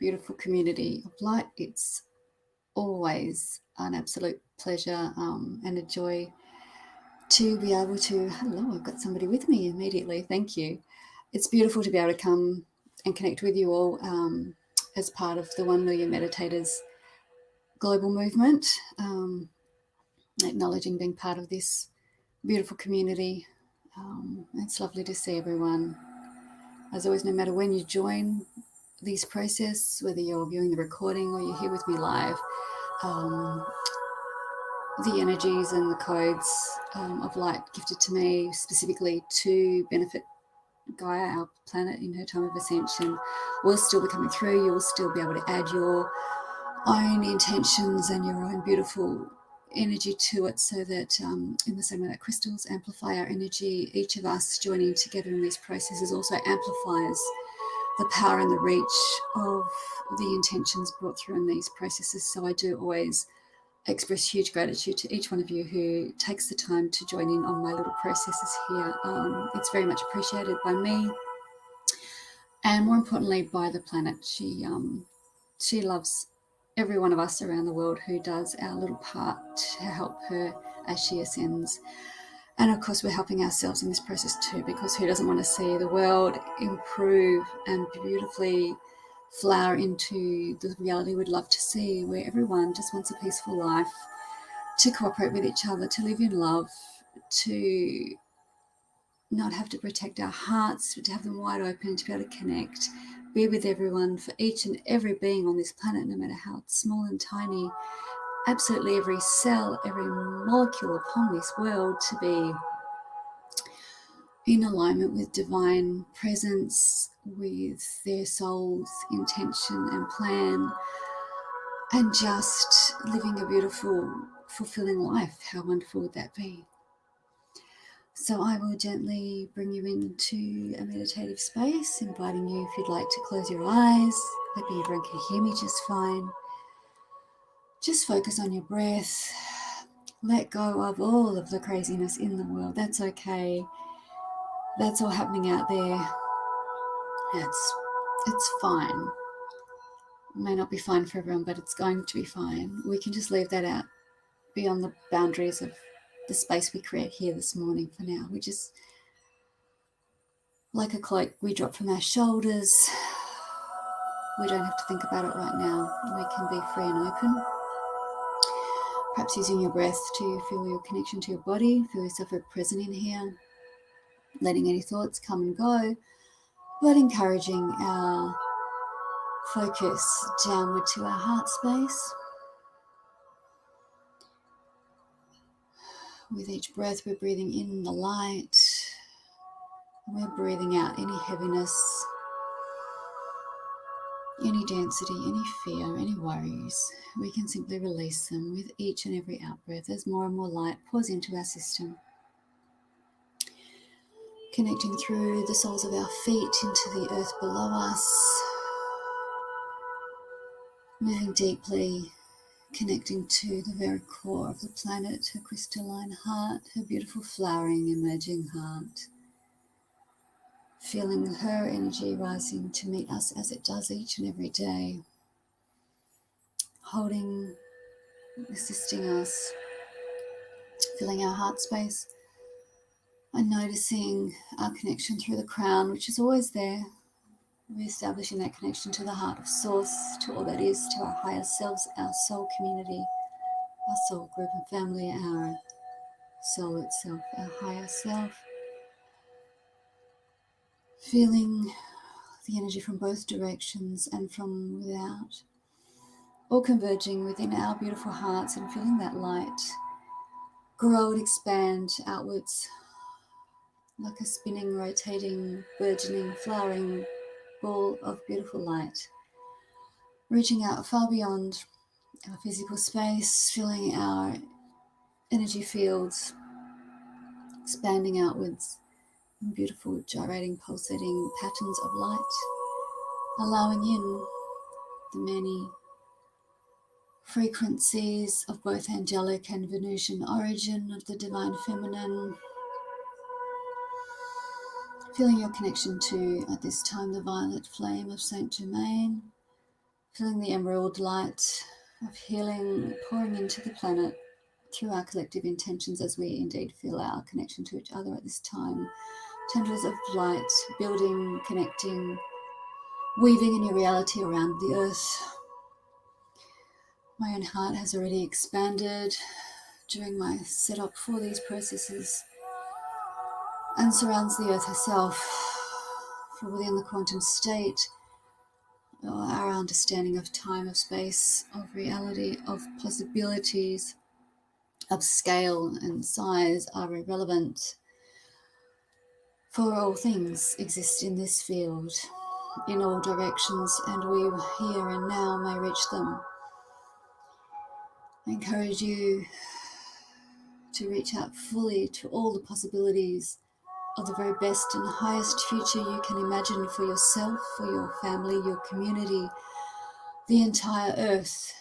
beautiful community of light. It's always an absolute pleasure and a joy to be able to, hello, I've got somebody with me immediately, thank you. It's beautiful to be able to come and connect with you all as part of the 1 Million Meditators global movement, acknowledging being part of this beautiful community. It's lovely to see everyone. As always, no matter when you join this process, whether you're viewing the recording or you're here with me live, the energies and the codes of light gifted to me specifically to benefit Gaia, our planet, in her time of ascension, will still be coming through. You will still be able to add your own intentions and your own beautiful energy to it, so that in the same way that crystals amplify our energy, each of us joining together in these processes also amplifies the power and the reach of the intentions brought through in these processes. So I do always express huge gratitude to each one of you who takes the time to join in on my little processes here. It's very much appreciated by me, and more importantly by the planet. She loves every one of us around the world who does our little part to help her as she ascends. And of course, we're helping ourselves in this process too, because who doesn't want to see the world improve and beautifully flower into the reality we'd love to see, where everyone just wants a peaceful life, to cooperate with each other, to live in love, to not have to protect our hearts, but to have them wide open, to be able to connect, be with everyone, for each and every being on this planet, no matter how small and tiny, absolutely every cell, every molecule upon this world, to be in alignment with divine presence, with their soul's intention and plan, and just living a beautiful, fulfilling life. How wonderful would that be? So I will gently bring you into a meditative space, inviting you, if you'd like, to close your eyes. Maybe everyone can hear me just fine. Just focus on your breath. Let go of all of the craziness in the world. That's okay. That's all happening out there. It's fine. It may not be fine for everyone, but it's going to be fine. We can just leave that out beyond the boundaries of the space we create here this morning for now. We just, like a cloak, we drop from our shoulders. We don't have to think about it right now. We can be free and open. Perhaps using your breath to feel your connection to your body, feel yourself very present in here, letting any thoughts come and go, but encouraging our focus downward to our heart space. With each breath, we're breathing in the light. We're breathing out any heaviness, any density, any fear, any worries. We can simply release them with each and every out-breath as more and more light pours into our system. Connecting through the soles of our feet into the earth below us. Moving deeply, connecting to the very core of the planet, her crystalline heart, her beautiful flowering, emerging heart. Feeling her energy rising to meet us as it does each and every day. Holding, assisting us, filling our heart space, and noticing our connection through the crown, which is always there. Re-establishing that connection to the heart of source, to all that is, to our higher selves, our soul community, our soul group and family, our soul itself, our higher self. Feeling the energy from both directions and from without, all converging within our beautiful hearts, and feeling that light grow and expand outwards like a spinning, rotating, burgeoning, flowering ball of beautiful light, reaching out far beyond our physical space, filling our energy fields, expanding outwards in beautiful, gyrating, pulsating patterns of light, allowing in the many frequencies of both angelic and Venusian origin of the divine feminine. Feeling your connection to, at this time, the violet flame of Saint Germain, feeling the emerald light of healing pouring into the planet through our collective intentions as we indeed feel our connection to each other at this time. Tendrils of light building, connecting, weaving a new reality around the earth. My own heart has already expanded during my setup for these processes and surrounds the earth herself. For within the quantum state, our understanding of time, of space, of reality, of possibilities, of scale and size are irrelevant. For all things exist in this field, in all directions, and we here and now may reach them. I encourage you to reach out fully to all the possibilities of the very best and highest future you can imagine for yourself, for your family, your community, the entire earth,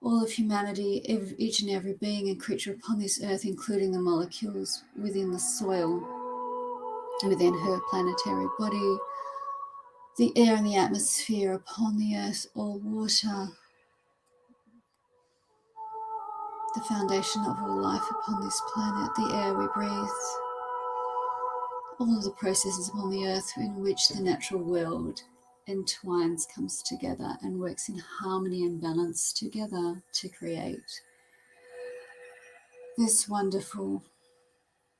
all of humanity, each and every being and creature upon this earth, including the molecules within the soil, within her planetary body, the air and the atmosphere upon the earth, all water, the foundation of all life upon this planet, the air we breathe, all of the processes upon the earth in which the natural world entwines, comes together and works in harmony and balance together to create this wonderful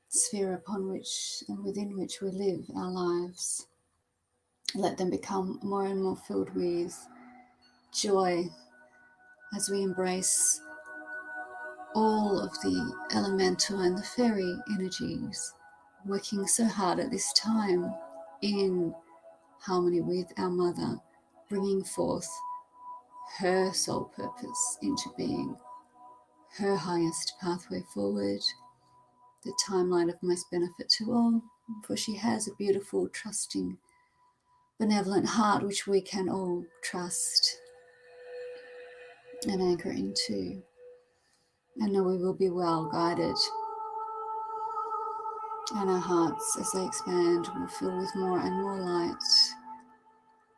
sphere upon which and within which we live our lives. Let them become more and more filled with joy as we embrace all of the elemental and the fairy energies working so hard at this time in harmony with our mother, bringing forth her soul purpose into being, her highest pathway forward, the timeline of most benefit to all, for she has a beautiful, trusting, benevolent heart which we can all trust and anchor into, and know we will be well guided. And our hearts, as they expand, will fill with more and more light,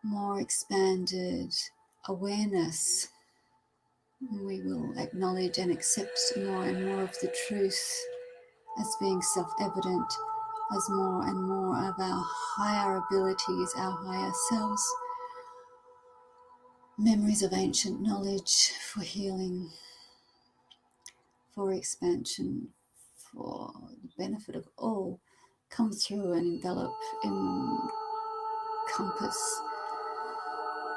more expanded awareness. We will acknowledge and accept more and more of the truth as being self-evident, as more and more of our higher abilities, our higher selves, memories of ancient knowledge for healing, for expansion, for the benefit of all, come through and envelop, encompass,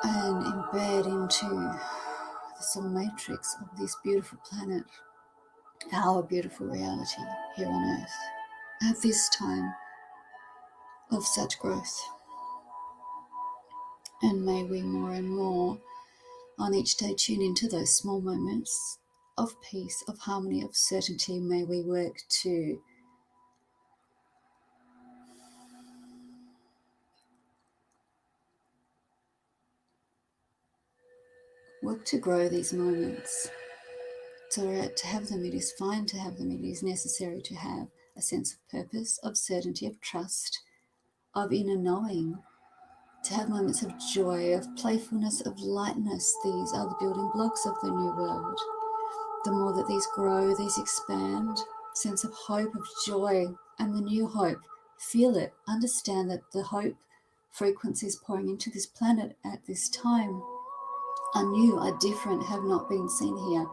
and embed into the soul matrix of this beautiful planet, our beautiful reality here on earth, at this time of such growth. And may we more and more on each day tune into those small moments of peace, of harmony, of certainty. May we work to grow these moments. So to have them, it is fine to have them. It is necessary to have a sense of purpose, of certainty, of trust, of inner knowing, to have moments of joy, of playfulness, of lightness. These are the building blocks of the new world. The more that these grow, these expand, sense of hope, of joy, and the new hope. Feel it. Understand that the hope frequencies pouring into this planet at this time are new, are different, have not been seen here.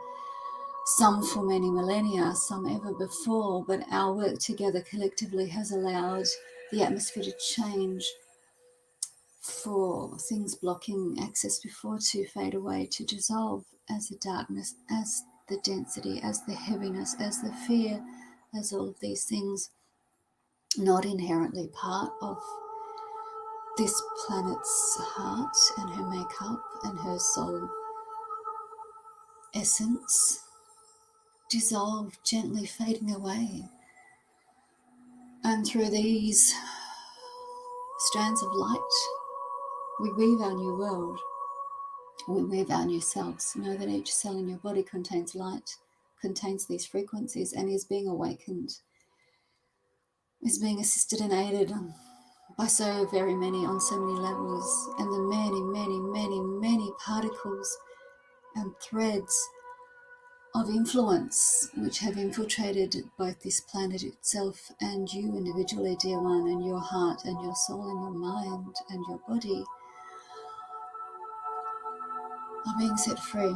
Some for many millennia, some ever before, but our work together collectively has allowed the atmosphere to change, for things blocking access before to fade away, to dissolve as the darkness, as the density, as the heaviness, as the fear, as all of these things not inherently part of this planet's heart and her makeup and her soul essence dissolve, gently fading away. And through these strands of light, we weave our new world. We weave our new selves. Know that each cell in your body contains light, contains these frequencies, and is being awakened, is being assisted and aided by so very many, on so many levels, and the many, many, many, tentacles and threads of influence which have infiltrated both this planet itself and you individually, dear one, and your heart and your soul and your mind and your body are being set free.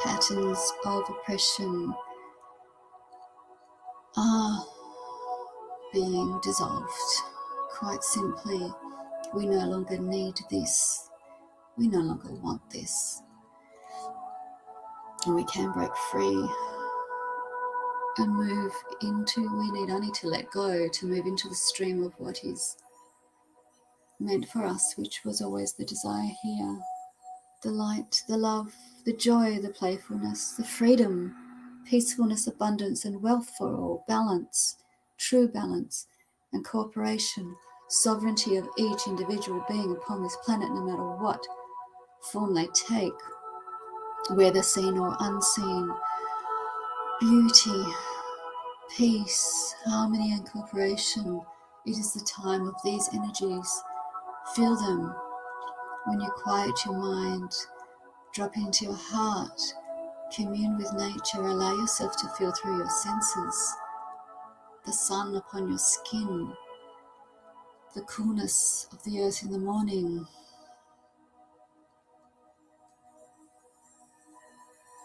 Patterns of oppression are being dissolved. Quite simply, we no longer need this. We no longer want this. And we can break free and move into, we need only to let go to move into the stream of what is meant for us, which was always the desire here. The light, the love, the joy, the playfulness, the freedom, peacefulness, abundance, and wealth for all, balance, true balance, and cooperation, sovereignty of each individual being upon this planet, no matter what form they take, whether seen or unseen, beauty, peace, harmony, and cooperation. It is the time of these energies. Feel them when you quiet your mind, drop into your heart, commune with nature, allow yourself to feel through your senses, the sun upon your skin, the coolness of the earth in the morning,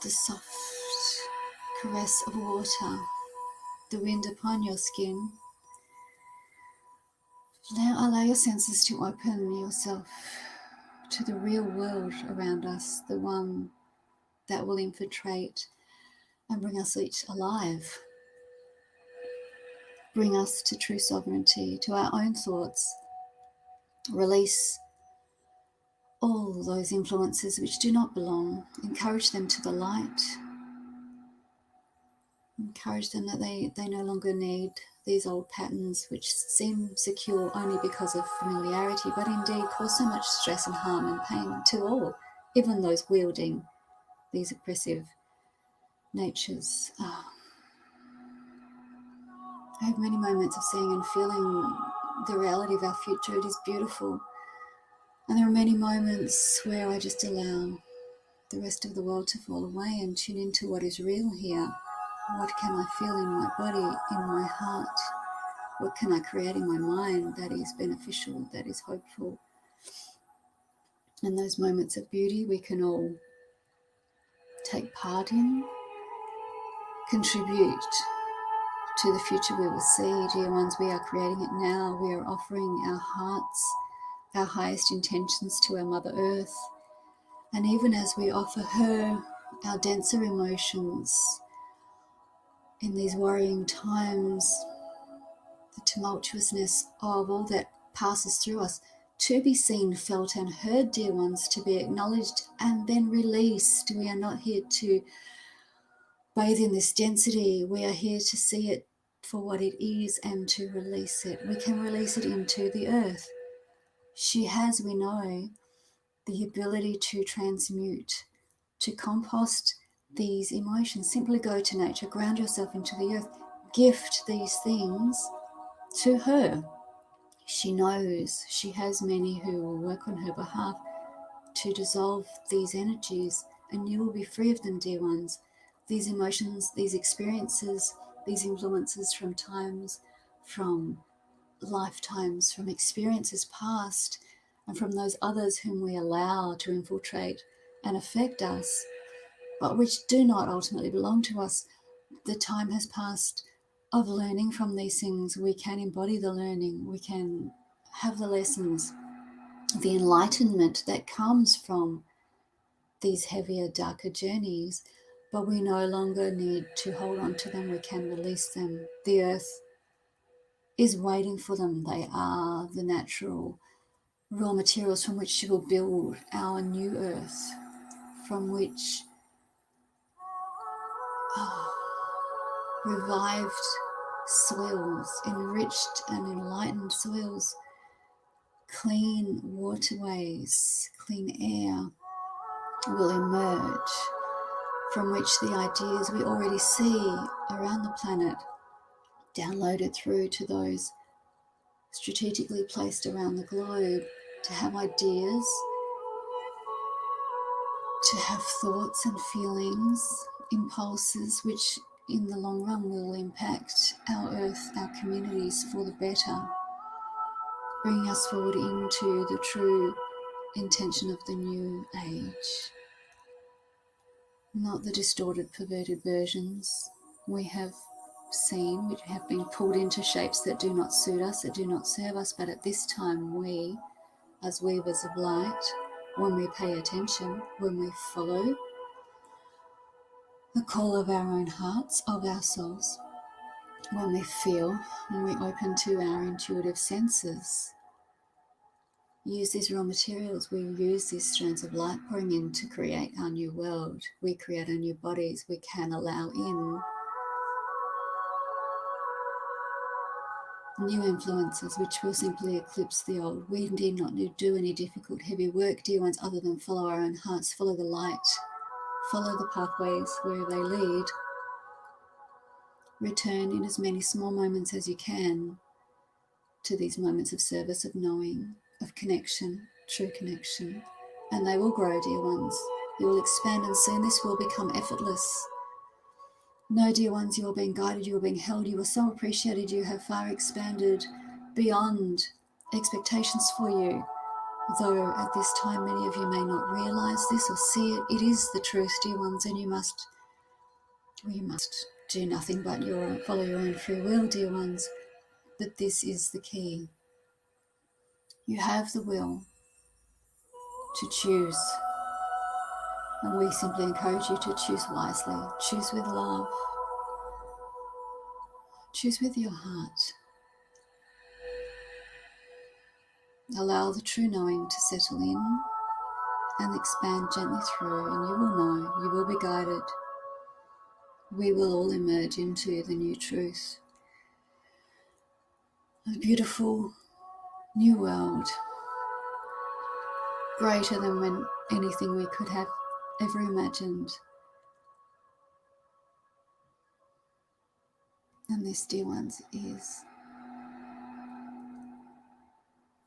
the soft caress of water, the wind upon your skin. Now allow your senses to open yourself to the real world around us, the one that will infiltrate and bring us each alive. Bring us to true sovereignty, to our own thoughts. Release all those influences which do not belong. Encourage them to the light. Encourage them that they no longer need these old patterns which seem secure only because of familiarity, but indeed cause so much stress and harm and pain to all, even those wielding these oppressive natures. I have many moments of seeing and feeling the reality of our future. It is beautiful. And there are many moments where I just allow the rest of the world to fall away and tune into what is real here. What can I feel in my body, in my heart? What can I create in my mind that is beneficial, that is hopeful? And those moments of beauty we can all take part in, contribute to the future we will see. Dear ones, we are creating it now. We are offering our hearts, our highest intentions to our Mother Earth. And even as we offer her our denser emotions in these worrying times, the tumultuousness of all that passes through us, to be seen, felt and heard, dear ones, to be acknowledged and then released. We are not here to bathe in this density. We are here to see it for what it is and to release it. We can release it into the earth. She has, we know, the ability to transmute, to compost these emotions. Simply go to nature, ground yourself into the earth, gift these things to her. She knows she has many who will work on her behalf to dissolve these energies, and you will be free of them, dear ones. These emotions, these experiences, these influences from times, from lifetimes, from experiences past, and from those others whom we allow to infiltrate and affect us, but which do not ultimately belong to us. The time has passed of learning from these things. We can embody the learning. We can have the lessons, the enlightenment that comes from these heavier, darker journeys, but we no longer need to hold on to them. We can release them. The earth is waiting for them. They are the natural raw materials from which she will build our new earth, from which revived soils, enriched and enlightened soils, clean waterways, clean air will emerge, from which the ideas we already see around the planet, downloaded through to those strategically placed around the globe, to have ideas, to have thoughts and feelings, impulses, which in the long run will impact our earth, our communities for the better, bringing us forward into the true intention of the new age, not the distorted, perverted versions we have seen, which have been pulled into shapes that do not suit us, that do not serve us. But at this time, we, as weavers of light, when we pay attention, when we follow the call of our own hearts, of our souls, when we feel, when we open to our intuitive senses, use these raw materials, we use these strands of light pouring in to create our new world. We create our new bodies. We can allow in new influences which will simply eclipse the old. We need not do any difficult, heavy work, dear ones, other than follow our own hearts, follow the light, follow the pathways where they lead. Return in as many small moments as you can to these moments of service, of knowing, of connection, true connection. And they will grow, dear ones. You will expand, and soon this will become effortless. No, dear ones, you are being guided, you are being held, you are so appreciated, you have far expanded beyond expectations for you. Though at this time many of you may not realise this or see it, it is the truth, dear ones, and you must do nothing but follow your own free will, dear ones. But this is the key. You have the will to choose, and we simply encourage you to choose wisely, choose with love, choose with your heart. Allow the true knowing to settle in and expand gently through, and you will know, you will be guided. We will all emerge into the new truth. A beautiful new world, greater than anything we could have ever imagined. And this, dear ones, is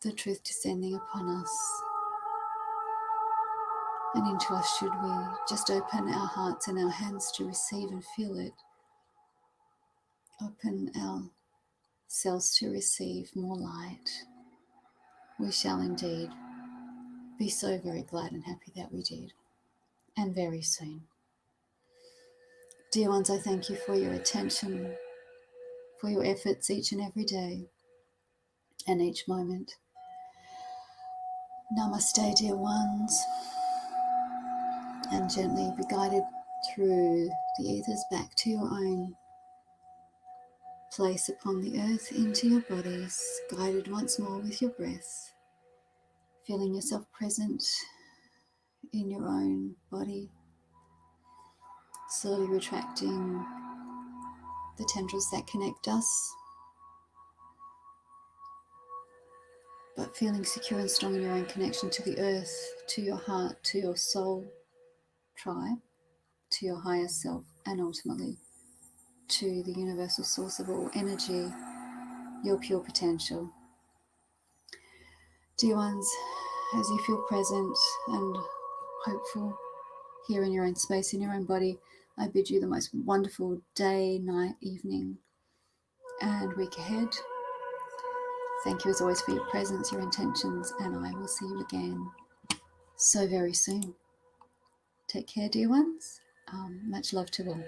the truth descending upon us and into us, should we just open our hearts and our hands to receive and feel it. Open ourselves to receive more light. We shall indeed be so very glad and happy that we did, and very soon. Dear ones, I thank you for your attention, for your efforts each and every day and each moment. Namaste, dear ones, and gently be guided through the ethers back to your own place upon the earth, into your bodies, guided once more with your breath, feeling yourself present in your own body, slowly retracting the tendrils that connect us, but feeling secure and strong in your own connection to the earth, to your heart, to your soul tribe, to your higher self, and ultimately to the universal source of all energy, your pure potential. Dear ones, as you feel present and hopeful here in your own space, in your own body, I bid you the most wonderful day, night, evening, and week ahead. Thank you as always for your presence, your intentions, and I will see you again so very soon. Take care, dear ones. Much love to all.